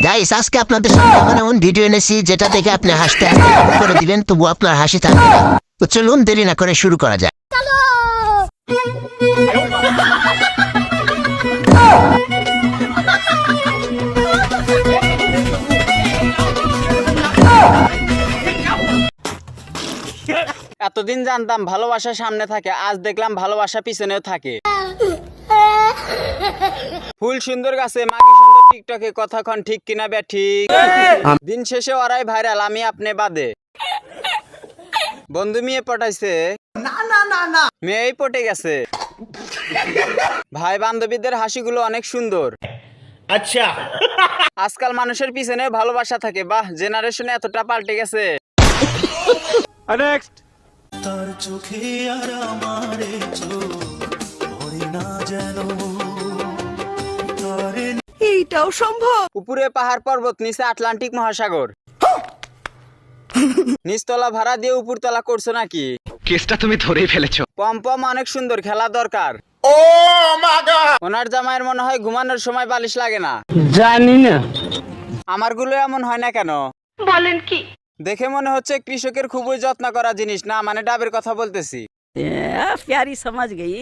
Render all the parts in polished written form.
Guys আজকে আপনাদের সামনে এমন এমন ভিডিও এনেছি যেটা দেখে আপনি হাসতে হাসতে বন্ধ করে দিবেন, তবু আপনার হাসি থাকবে না। তো চলুন দেরি না করে শুরু করা যায়। এতদিন জানতাম ভালোবাসা সামনে থাকে, আজ দেখলাম ভালোবাসা পিছনেও থাকে। ফুল সুন্দর গাছে মাগি সুন্দর টিকটকে কথাক্ষণ ঠিক কিনা বে ঠিক। দিন শেষে ওরাই ভাইরাল, আমি আপনি বাদে। বন্ধু মেয়ে পটাইছে, মেয়েই পটে গেছে। ভাই বান্ধবীদের হাসিগুলো অনেক সুন্দর। আচ্ছা, আজকাল মানুষের পিছনে ভালোবাসা থাকে। বাহ, জেনারেশনে এতটা পাল্টে গেছে। নেক্সট। তার চোখে আর আমারে চোখে না যেন তারে এইটাও সম্ভব। উপরে পাহাড় পর্বত, নিচে আটলান্টিক মহাসাগর। নিচতলা ভাড়া দিয়ে উপরতলা করছো নাকি? কেসটা তুমি ধরেই ফেলেছো। পম অনেক সুন্দর, খেলা দরকার। ও মা গড! ওনার জামাইয়ের মনে হয় ঘুমানোর সময় বালিশ লাগে না। জানি না। আমার গুলো এমন হয় না কেন? বলেন কি? দেখে মনে হচ্ছে কৃষকের খুবই যত্ন করা জিনিস না, মানে ডাবের কথা বলতেছি। প্যারি সমাজ গই।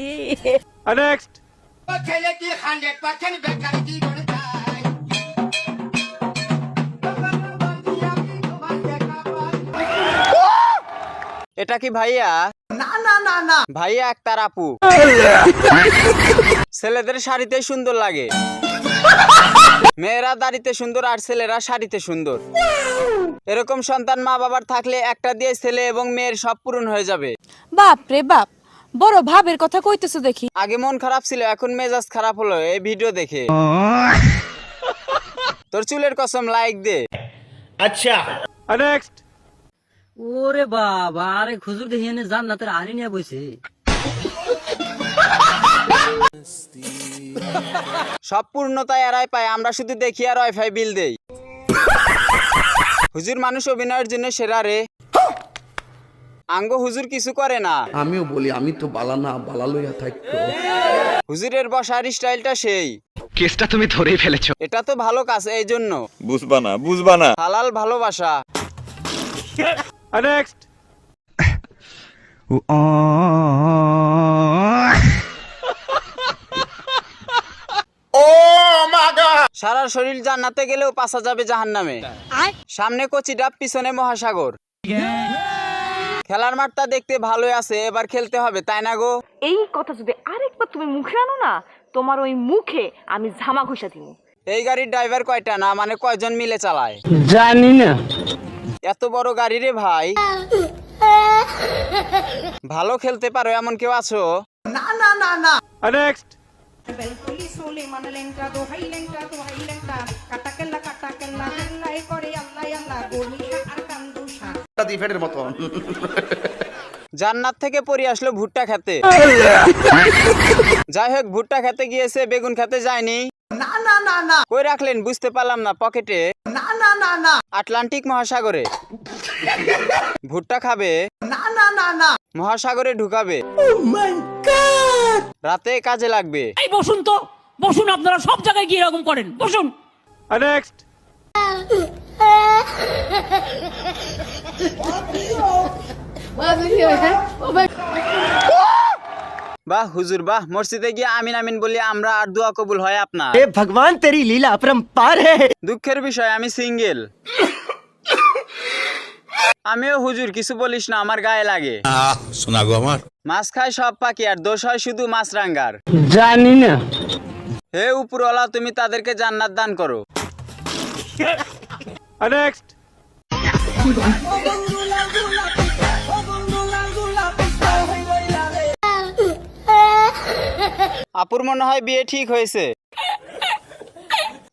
নেক্সট। এটা কি ভাইয়া? না ভাইয়া একটার আপু। ছেলেদের শাড়িতে সুন্দর লাগে, মেয়েরা দাড়িতে সুন্দর আর ছেলেরা শাড়িতে সুন্দর। এরকম সন্তান মা বাবার থাকলে একটা দিয়ে ছেলে এবং মেয়ের সব পূরণ হয়ে যাবে। বাপ রে বাপ, বড় ভাবের কথা কইতেছো দেখি। আগে মন খারাপ ছিল, এখন মেজাজ খারাপ হলো এই ভিডিও দেখে। তোর চুলের কসম, লাইক দে। আচ্ছা, নেক্সট। ওরে বাবা, আরে খুজুর দেখি এনে জান্নাতের আনি নিয়ে বইছে। সব পূর্ণতা এরাই পায়, আমরা শুধু দেখি আর ওয়াইফাই বিল দেই। হুজুর মানুষ অভিনয়ের জন্য সেরা রে। আঙ্গ হুজুর কিছু করে না। আমিও বলি আমি তো বালা না, বালা লইয়া থাকতো। হুজুরের বসার স্টাইলটা সেই। কেসটা তুমি ধরেই ফেলেছো। এটা তো ভালো কাজ, এই জন্য বুঝবা না হালাল ভালোবাসা। নেক্সট। সারা শরীর জান্নাতে গেলেও পাশা যাবে জাহান্নামে। সামনে কচি ডাব, পিছনে মহাসাগর। খেলার মাঠটা দেখতে ভালোই আছে, এবার খেলতে হবে, তাই না গো? এই কথা যদি আরেকবার তুমি মুখে আনো না, তোমার ওই মুখে আমি ঝামা ঘষা দিব। এই গাড়ির ড্রাইভার কয়টা, না মানে কয়জন মিলে চালায়? জানি না। এত বড় গাড়ি রে ভাই। ভালো খেলতে পারো এমন কেউ আছো? নেক্সট। জান্নাত থেকে পরি আসলো ভুট্টা খেতে। যাই হোক, ভুট্টা খেতে গিয়েছে, বেগুন খেতে যায়নি। কই রাখলেন বুঝতে পারলাম না, পকেটে? আটলান্টিক মহাসাগরে। ভুট্টা খাবে? মহাসাগরে ঢুকাবে। রাতে কাজে লাগবে। এই বসুন তো, বসুন, আপনারা সব জায়গায় গিয়ে এরকম করেন, বসুন। নেক্সট। বাহ হুজুর বাহ, মসজিদে গিয়ে আমিন আমিন বলি আমরা, আর দোয়া কবুল হয় আপনার। ভগবান তেরি লীলা अपरंपार है। দুঃখের বিষয় আমি সিঙ্গেল। আমিও হুজুর, কিছু বলিস না, আমার গায়ে লাগে। শোনা গো আমার মাছ খায় সব পাখি, আর দোষ হয় শুধু মাছরাঙ্গার। জানি না। হে উপরওয়ালা, তুমি তাদেরকে জান্নাত দান করো। নেক্সট। আপুর মনে হয় বিয়ে ঠিক হয়েছে।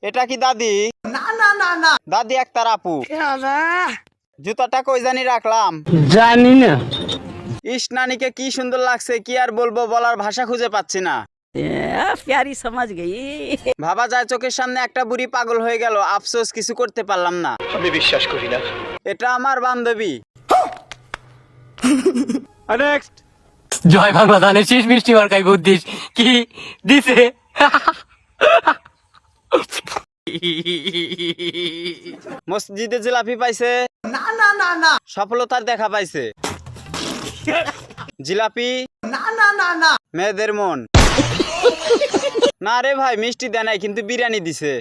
এটা কি দাদি? না দাদি একটার আপু। জুতাটা কই জানি রাখলাম। জানি না। ইস, নানিকে কি সুন্দর লাগছে, কি আর বলবো, বলার ভাষা খুঁজে পাচ্ছি না। প্যারি সমাজ গই। ভাবা যায় চোখের সামনে একটা বুড়ি পাগল হয়ে গেল, আফসোস কিছু করতে পারলাম না। আমি বিশ্বাস করি না। এটা আমার বান্ধবী। নেক্সট। জয় বাংলা ধানের শেষ মিষ্টি মার্কাই বুদ্ধিস কি দিছে। মসজিদে জিলাপি পাইছে? না না না না। সফলতার দেখা পাইছে? জিলাপি? না না না না। মেয়েদের মন? না রে ভাই, মিষ্টি দেয় নাই কিন্তু বিরিয়ানি দিছে।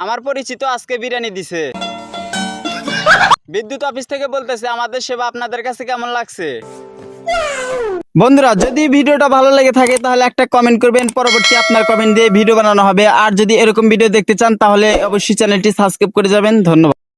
আমার পরিচিত আজকে বিরিয়ানি দিছে। বিদ্যুৎ অফিস থেকে বলতেছে আমাদের সেবা আপনাদের কাছে কেমন লাগছে। বন্ধুরা, যদি ভিডিওটা ভালো লেগে থাকে তাহলে একটা কমেন্ট করবেন, পরবর্তী আপনার কমেন্ট দিয়ে ভিডিও বানানো হবে। আর যদি এরকম ভিডিও দেখতে চান তাহলে অবশ্যই চ্যানেলটি সাবস্ক্রাইব করে যাবেন। ধন্যবাদ।